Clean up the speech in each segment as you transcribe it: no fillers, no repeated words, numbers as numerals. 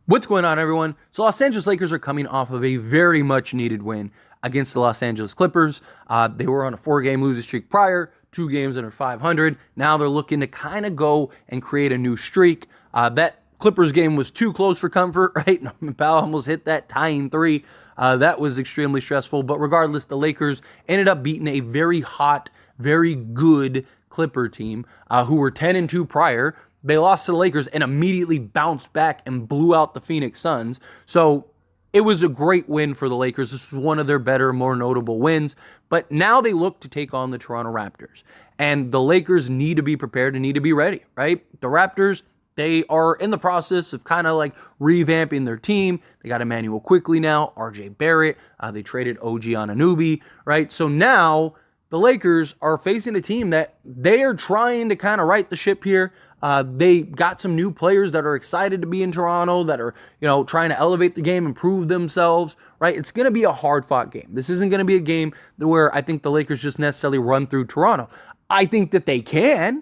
What's going on, everyone? So Los Angeles Lakers are coming off of a very much needed win against the Los Angeles Clippers. They were on a 4-game losing streak prior, 2 games under 500. Now they're looking to kind of go and create a new streak. That Clippers game was too close for comfort, right? Powell almost hit that tying 3. That was extremely stressful. But regardless, the Lakers ended up beating a very hot, very good Clipper team who were 10-2 prior. They lost to the Lakers and immediately bounced back and blew out the Phoenix Suns. So it was a great win for the Lakers. This was one of their better, more notable wins. But now they look to take on the Toronto Raptors. And the Lakers need to be prepared and need to be ready, right? The Raptors, they are in the process of kind of like revamping their team. They got Emmanuel Quickley now, RJ Barrett. They traded OG Anunoby, right? So now the Lakers are facing a team that they are trying to kind of right the ship here. They got some new players that are excited to be in Toronto, that are, trying to elevate the game, improve themselves, right? It's going to be a hard-fought game. This isn't going to be a game where I think the Lakers just necessarily run through Toronto. I think that they can.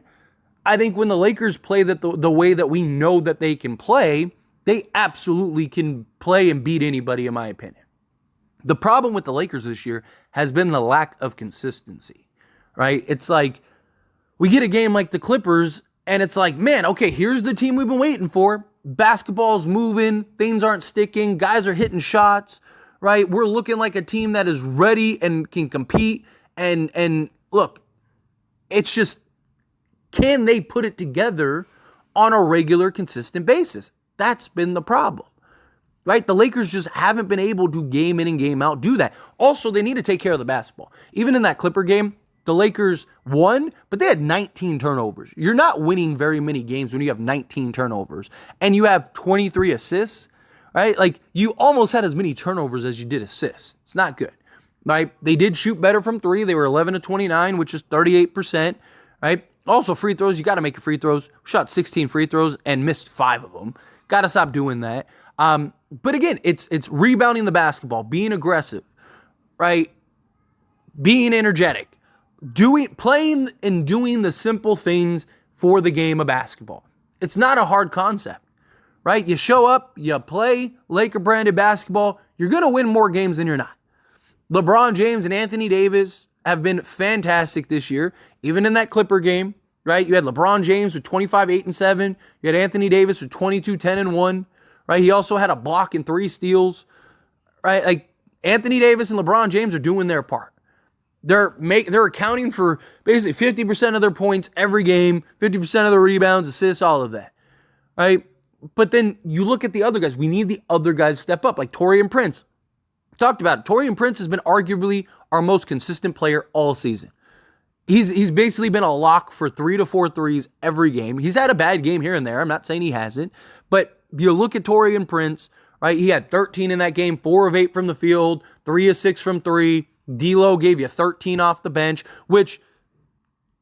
I think when the Lakers play that the way that we know that they can play, they absolutely can play and beat anybody, in my opinion. The problem with the Lakers this year has been the lack of consistency, right? It's like we get a game like the Clippers, and it's like, man, okay, here's the team we've been waiting for. Basketball's moving, things aren't sticking, guys are hitting shots, right? We're looking like a team that is ready and can compete. And look, it's just, can they put it together on a regular, consistent basis? That's been the problem, right? The Lakers just haven't been able to game in and game out do that. Also, they need to take care of the basketball. Even in that Clipper game, the Lakers won, but they had 19 turnovers. You're not winning very many games when you have 19 turnovers and you have 23 assists, right? Like, you almost had as many turnovers as you did assists. It's not good, right? They did shoot better from 3. They were 11-29, which is 38%, right? Also, free throws, you got to make your free throws. Shot 16 free throws and missed 5 of them. Got to stop doing that. But again, it's rebounding the basketball, being aggressive, right? Being energetic. Playing and doing the simple things for the game of basketball. It's not a hard concept, right? You show up, you play Laker-branded basketball, you're going to win more games than you're not. LeBron James and Anthony Davis have been fantastic this year, even in that Clipper game, right? You had LeBron James with 25, 8, and 7. You had Anthony Davis with 22, 10, and 1, right? He also had a block and 3 steals, right? Like, Anthony Davis and LeBron James are doing their part. They're accounting for basically 50% of their points every game, 50% of the rebounds, assists, all of that, right? But then you look at the other guys. We need the other guys to step up, like Taurean Prince. Talked about it. Taurean Prince has been arguably our most consistent player all season. He's basically been a lock for 3 to 4 threes every game. He's had a bad game here and there. I'm not saying he hasn't. But you look at Taurean Prince, right? He had 13 in that game, 4 of 8 from the field, 3 of 6 from 3. D'Lo gave you 13 off the bench, which,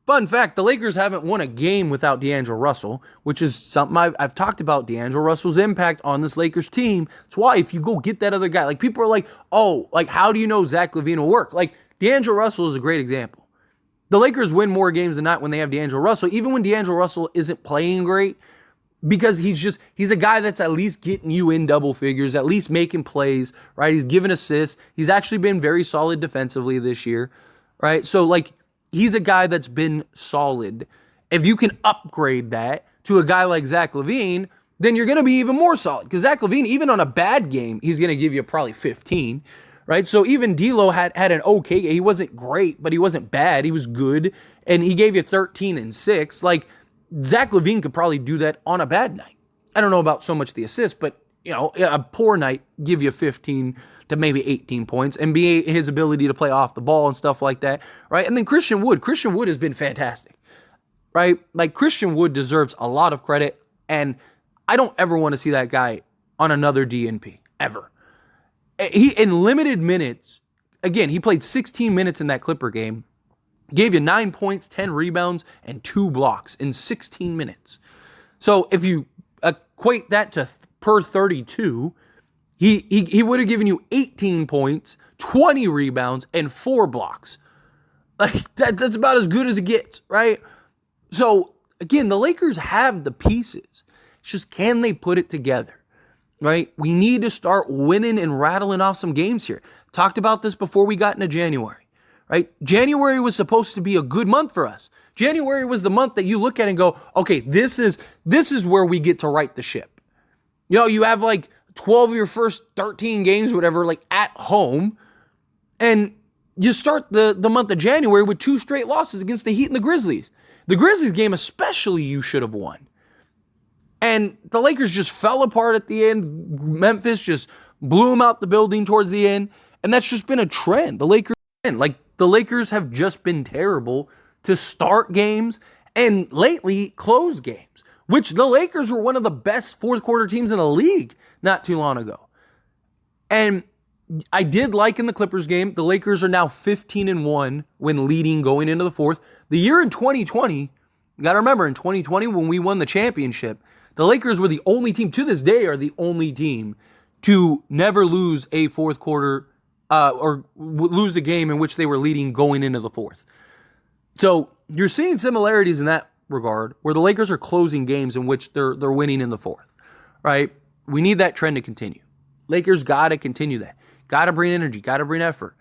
fun fact, the Lakers haven't won a game without D'Angelo Russell, which is something I've talked about, D'Angelo Russell's impact on this Lakers team. That's why if you go get that other guy, like, people are like, oh, like, how do you know Zach LaVine will work? Like, D'Angelo Russell is a great example. The Lakers win more games than not when they have D'Angelo Russell, even when D'Angelo Russell isn't playing great, because he's a guy that's at least getting you in double figures, at least making plays, right? He's giving assists. He's actually been very solid defensively this year, right? So, like, he's a guy that's been solid. If you can upgrade that to a guy like Zach LaVine, then you're going to be even more solid. Because Zach LaVine, even on a bad game, he's going to give you probably 15, right? So even D'Lo had an okay game. He wasn't great, but he wasn't bad. He was good, and he gave you 13 and 6. Like, Zach LaVine could probably do that on a bad night. I don't know about so much the assist, but, a poor night, give you 15 to maybe 18 points, and be his ability to play off the ball and stuff like that, right? And then Christian Wood has been fantastic, right? Like, Christian Wood deserves a lot of credit, and I don't ever want to see that guy on another DNP, ever. He, in limited minutes, again, he played 16 minutes in that Clipper game, gave you 9 points, 10 rebounds, and 2 blocks in 16 minutes. So if you equate that to per 32, he would have given you 18 points, 20 rebounds, and 4 blocks. Like, that's about as good as it gets, right? So, again, the Lakers have the pieces. It's just, can they put it together? right? We need to start winning and rattling off some games here. Talked about this before we got into January, right? January was supposed to be a good month for us. January was the month that you look at and go, okay, this is where we get to right the ship. You know, you have like 12 of your first 13 games, whatever, like at home, and you start the month of January with 2 straight losses against the Heat and the Grizzlies. The Grizzlies game especially you should have won. And the Lakers just fell apart at the end. Memphis just blew them out the building towards the end. And that's just been a trend. The Lakers have just been terrible to start games and lately close games, which the Lakers were one of the best fourth quarter teams in the league not too long ago. And I did like in the Clippers game, the Lakers are now 15-1 when leading going into the fourth. The year in 2020, you got to remember, in 2020 when we won the championship, the Lakers were the only team, to this day, are the only team to never lose a fourth quarter or lose a game in which they were leading going into the fourth. So you're seeing similarities in that regard where the Lakers are closing games in which they're winning in the fourth, right? We need that trend to continue. Lakers got to continue that. Got to bring energy, got to bring effort,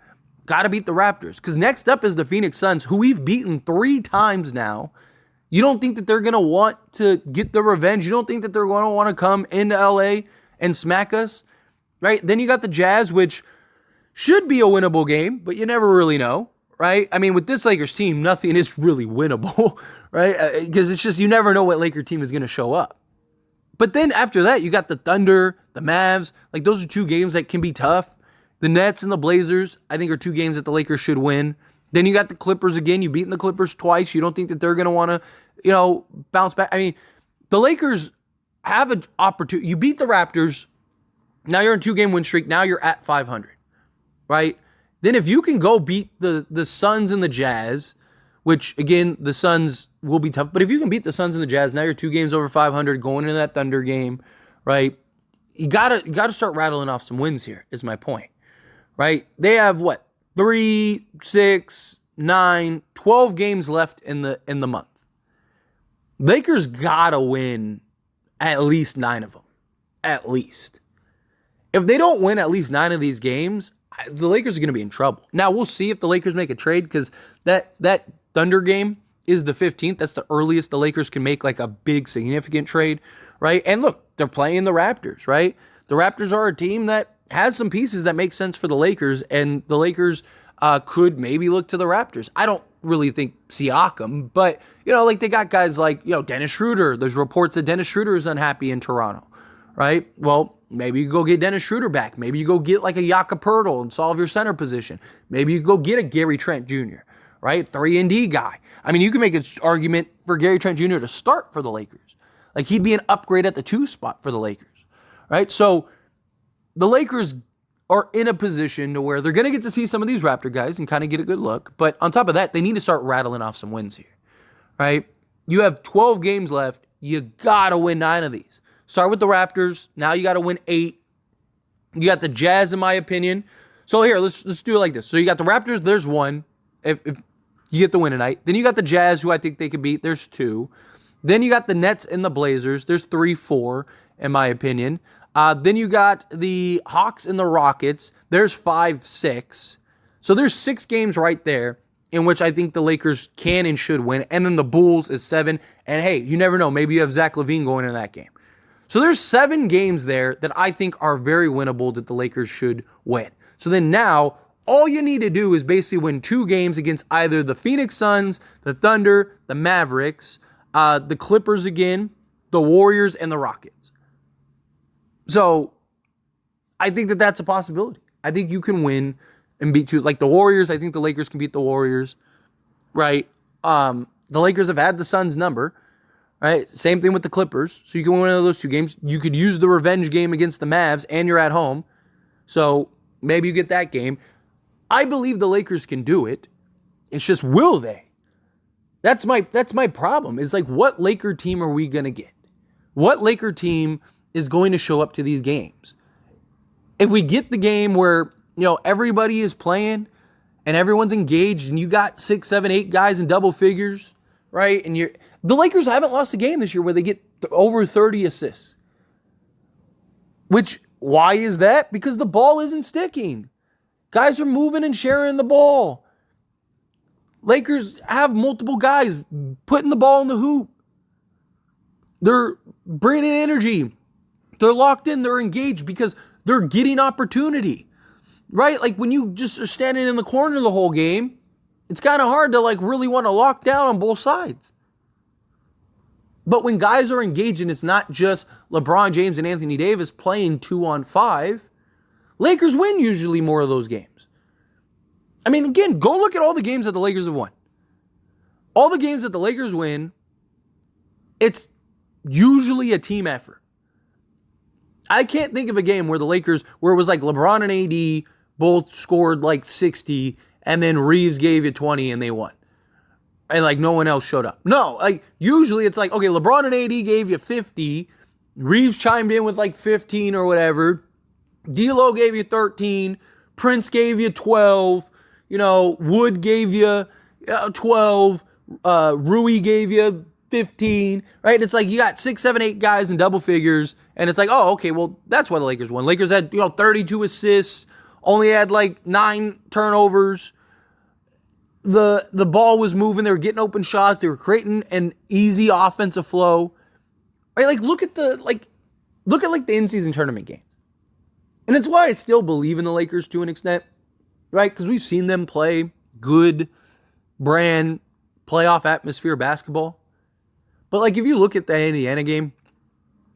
got to beat the Raptors. Because next up is the Phoenix Suns, who we've beaten 3 times now. You don't think that they're going to want to get the revenge? You don't think that they're going to want to come into LA and smack us? Right? Then you got the Jazz, which should be a winnable game, but you never really know. Right? I mean, with this Lakers team, nothing is really winnable. Right? Because it's just, you never know what Laker team is going to show up. But then after that, you got the Thunder, the Mavs. Like, those are 2 games that can be tough. The Nets and the Blazers, I think, are 2 games that the Lakers should win. Then you got the Clippers again. You've beaten the Clippers twice. You don't think that they're going to want to, bounce back. I mean, the Lakers have an opportunity. You beat the Raptors. Now you're in 2-game win streak. Now you're at 500, right? Then if you can go beat the Suns and the Jazz, which, again, the Suns will be tough. But if you can beat the Suns and the Jazz, now you're 2 games over 500 going into that Thunder game, right? You gotta start rattling off some wins here, is my point, right? They have, 3, 6, 9, 12 games left in the month. Lakers gotta win at least 9 of them. At least. If they don't win at least 9 of these games, the Lakers are going to be in trouble. Now, we'll see if the Lakers make a trade, because that Thunder game is the 15th. That's the earliest the Lakers can make like a big significant trade, right? And look, they're playing the Raptors, right? The Raptors are a team that has some pieces that make sense for the Lakers, and the Lakers could maybe look to the Raptors. I don't really think Siakam, but, they got guys like, Dennis Schroeder. There's reports that Dennis Schroeder is unhappy in Toronto, right? Well, maybe you go get Dennis Schroeder back. Maybe you go get like a Jakob Poeltl and solve your center position. Maybe you go get a Gary Trent Jr., right? 3-and-D guy. I mean, you can make an argument for Gary Trent Jr. to start for the Lakers. Like, he'd be an upgrade at the 2 spot for the Lakers, right? So the Lakers are in a position to where they're going to get to see some of these Raptor guys and kind of get a good look. But on top of that, they need to start rattling off some wins here, right? You have 12 games left. You got to win 9 of these. Start with the Raptors. Now you got to win 8. You got the Jazz, in my opinion. So here, let's do it like this. So you got the Raptors. There's 1. If you get the win tonight. Then you got the Jazz, who I think they could beat. There's 2. Then you got the Nets and the Blazers. There's 3, 4, in my opinion. Then you got the Hawks and the Rockets. There's 5, 6. So there's 6 games right there in which I think the Lakers can and should win. And then the Bulls is 7. And hey, you never know. Maybe you have Zach LaVine going into that game. So there's 7 games there that I think are very winnable that the Lakers should win. So then now, all you need to do is basically win 2 games against either the Phoenix Suns, the Thunder, the Mavericks, the Clippers again, the Warriors, and the Rockets. So I think that that's a possibility. I think you can win and beat 2. Like the Warriors, I think the Lakers can beat the Warriors, right? The Lakers have had the Suns' number. Right, same thing with the Clippers. So you can win one of those 2 games. You could use the revenge game against the Mavs, and you're at home. So maybe you get that game. I believe the Lakers can do it. It's just, will they? That's my problem. Is like, what Laker team are we going to get? What Laker team is going to show up to these games? If we get the game where, everybody is playing and everyone's engaged and you got 6, 7, 8 guys in double figures, right? And the Lakers haven't lost a game this year where they get over 30 assists. Why is that? Because the ball isn't sticking. Guys are moving and sharing the ball. Lakers have multiple guys putting the ball in the hoop. They're bringing energy. They're locked in. They're engaged because they're getting opportunity, right? Like when you just are standing in the corner the whole game, it's kind of hard to like really want to lock down on both sides. But when guys are engaged and it's not just LeBron James and Anthony Davis playing 2-on-5, Lakers win usually more of those games. I mean, again, go look at all the games that the Lakers have won. All the games that the Lakers win, it's usually a team effort. I can't think of a game where the Lakers, where it was like LeBron and AD both scored like 60 and then Reeves gave you 20 and they won. And like no one else showed up. No, like usually it's like, okay, LeBron and AD gave you 50. Reeves chimed in with like 15 or whatever. D'Lo gave you 13. Prince gave you 12. Wood gave you 12. Rui gave you 15. Right? It's like you got 6, 7, 8 guys in double figures. And it's like, oh, okay, well, that's why the Lakers won. Lakers had, 32 assists. Only had like 9 turnovers. The ball was moving. They were getting open shots. They were creating an easy offensive flow. Right? Like look at the in-season tournament games. And it's why I still believe in the Lakers to an extent. Right? Because we've seen them play good brand playoff atmosphere basketball. But like if you look at that Indiana game,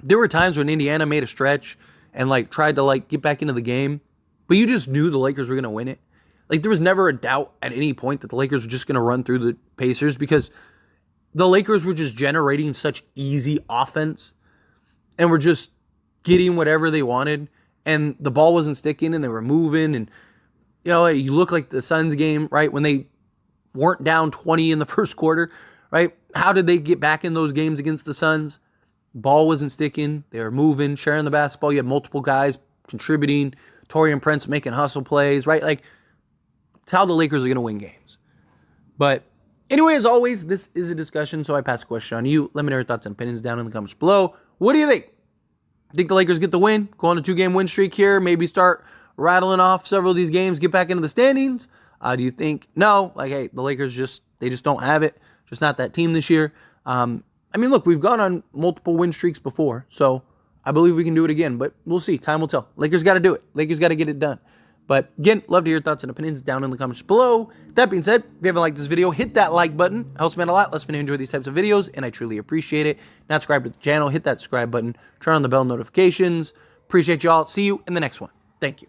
there were times when Indiana made a stretch and like tried to like get back into the game, but you just knew the Lakers were going to win it. Like, there was never a doubt at any point that the Lakers were just going to run through the Pacers because the Lakers were just generating such easy offense and were just getting whatever they wanted. And the ball wasn't sticking and they were moving. And, you look like the Suns game, right? When they weren't down 20 in the first quarter, right? How did they get back in those games against the Suns? Ball wasn't sticking. They were moving, sharing the basketball. You had multiple guys contributing. Taurean Prince making hustle plays, right? Like, it's how the Lakers are going to win games. But anyway, as always, this is a discussion, so I pass the question on to you. Let me know your thoughts and opinions down in the comments below. What do you think? Think the Lakers get the win? Go on a 2-game win streak here? Maybe start rattling off several of these games, get back into the standings? Do you think, no, like, hey, the Lakers just don't have it. Just not that team this year. Look, we've gone on multiple win streaks before, so I believe we can do it again, but we'll see. Time will tell. Lakers got to do it. Lakers got to get it done. But again, love to hear your thoughts and opinions down in the comments below. That being said, if you haven't liked this video, hit that like button. It helps me out a lot. Lets me know you enjoy these types of videos, and I truly appreciate it. Not subscribe to the channel, hit that subscribe button, turn on the bell notifications. Appreciate y'all. See you in the next one. Thank you.